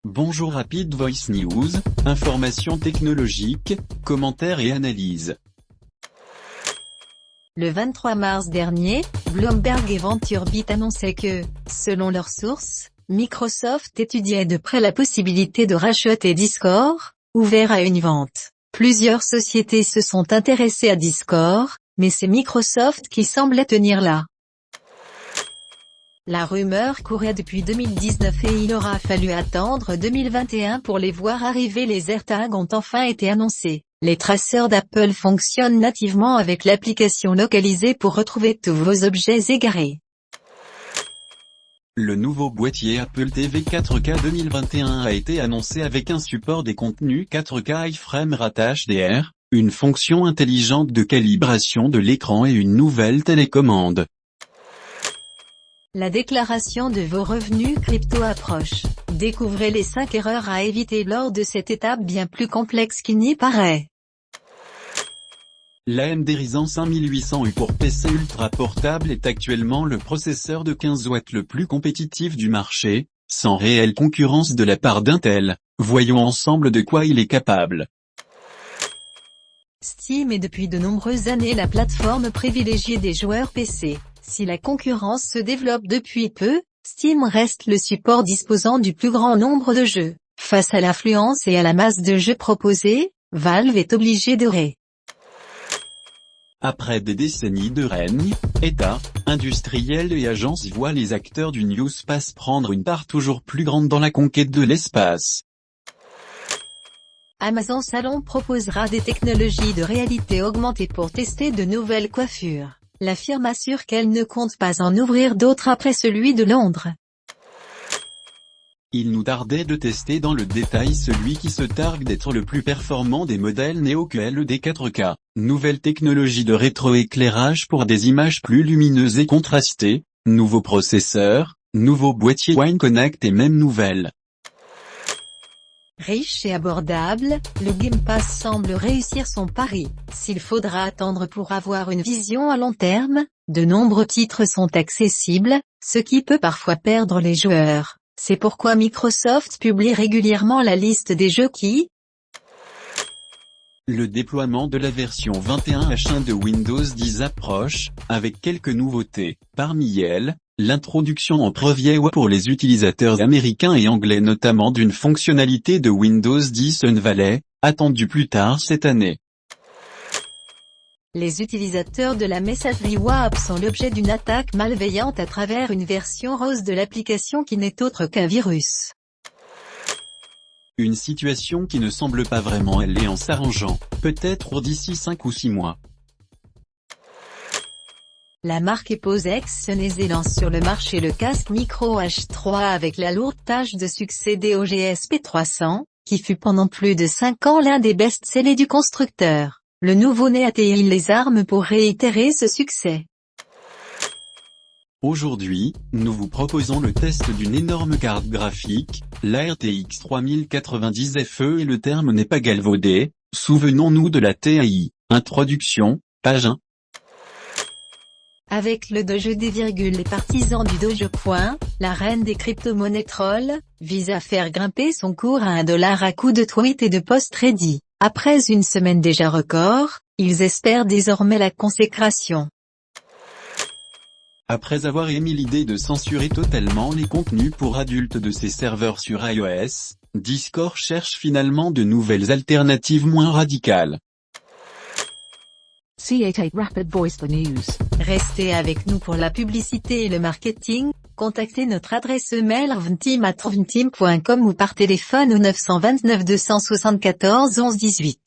Bonjour Rapid Voice News, informations technologiques, commentaires et analyses. Le 23 mars dernier, Bloomberg et VentureBeat annonçaient que, selon leurs sources, Microsoft étudiait de près la possibilité de racheter Discord, ouvert à une vente. Plusieurs sociétés se sont intéressées à Discord, mais c'est Microsoft qui semblait tenir là. La rumeur courait depuis 2019 et il aura fallu attendre 2021 pour les voir arriver. Les AirTags ont enfin été annoncés. Les traceurs d'Apple fonctionnent nativement avec l'application localisée pour retrouver tous vos objets égarés. Le nouveau boîtier Apple TV 4K 2021 a été annoncé avec un support des contenus 4K iframe rate HDR, une fonction intelligente de calibration de l'écran et une nouvelle télécommande. La déclaration de vos revenus crypto approche. Découvrez les 5 erreurs à éviter lors de cette étape bien plus complexe qu'il n'y paraît. L'AMD Ryzen 5800U pour PC ultra portable est actuellement le processeur de 15 watts le plus compétitif du marché, sans réelle concurrence de la part d'Intel. Voyons ensemble de quoi il est capable. Steam est depuis de nombreuses années la plateforme privilégiée des joueurs PC. Si la concurrence se développe depuis peu, Steam reste le support disposant du plus grand nombre de jeux. Face à l'affluence et à la masse de jeux proposés, Valve est obligé de Après des décennies de règne, États, industriels et agences voient les acteurs du New Space prendre une part toujours plus grande dans la conquête de l'espace. Amazon Salon proposera des technologies de réalité augmentée pour tester de nouvelles coiffures. La firme assure qu'elle ne compte pas en ouvrir d'autres après celui de Londres. Il nous tardait de tester dans le détail celui qui se targue d'être le plus performant des modèles Neo QLED 4K. Nouvelle technologie de rétroéclairage pour des images plus lumineuses et contrastées, nouveau processeur, nouveau boîtier Wine Connect et même nouvelle. Riche et abordable, le Game Pass semble réussir son pari. S'il faudra attendre pour avoir une vision à long terme, de nombreux titres sont accessibles, ce qui peut parfois perdre les joueurs. C'est pourquoi Microsoft publie régulièrement la liste des jeux qui. Le déploiement de la version 21H1 de Windows 10 approche, avec quelques nouveautés. Parmi elles, l'introduction en preview pour les utilisateurs américains et anglais notamment d'une fonctionnalité de Windows 10 Unvalley, attendue plus tard cette année. Les utilisateurs de la messagerie WhatsApp sont l'objet d'une attaque malveillante à travers une version rose de l'application qui n'est autre qu'un virus. Une situation qui ne semble pas vraiment aller en s'arrangeant, peut-être d'ici 5 ou 6 mois. La marque Eposex lance sur le marché le casque Micro H3 avec la lourde tâche de succès DOGS P300, qui fut pendant plus de 5 ans l'un des best-sellers du constructeur. Le nouveau-né a-t-il les armes pour réitérer ce succès? Aujourd'hui, nous vous proposons le test d'une énorme carte graphique, la RTX 3090 FE et le terme n'est pas galvaudé, souvenons-nous de la TI. Introduction, page 1. Avec le Doge des virgules, les partisans du Dogecoin, la reine des crypto-monnaies troll, vise à faire grimper son cours à $1 à coups de tweets et de posts ready. Après une semaine déjà record, ils espèrent désormais la consécration. Après avoir émis l'idée de censurer totalement les contenus pour adultes de ses serveurs sur iOS, Discord cherche finalement de nouvelles alternatives moins radicales. C88 Rapid Voice the News. Restez avec nous pour la publicité et le marketing. Contactez notre adresse mail rvnteam@rvnteam.com ou par téléphone au 929 274 11 18.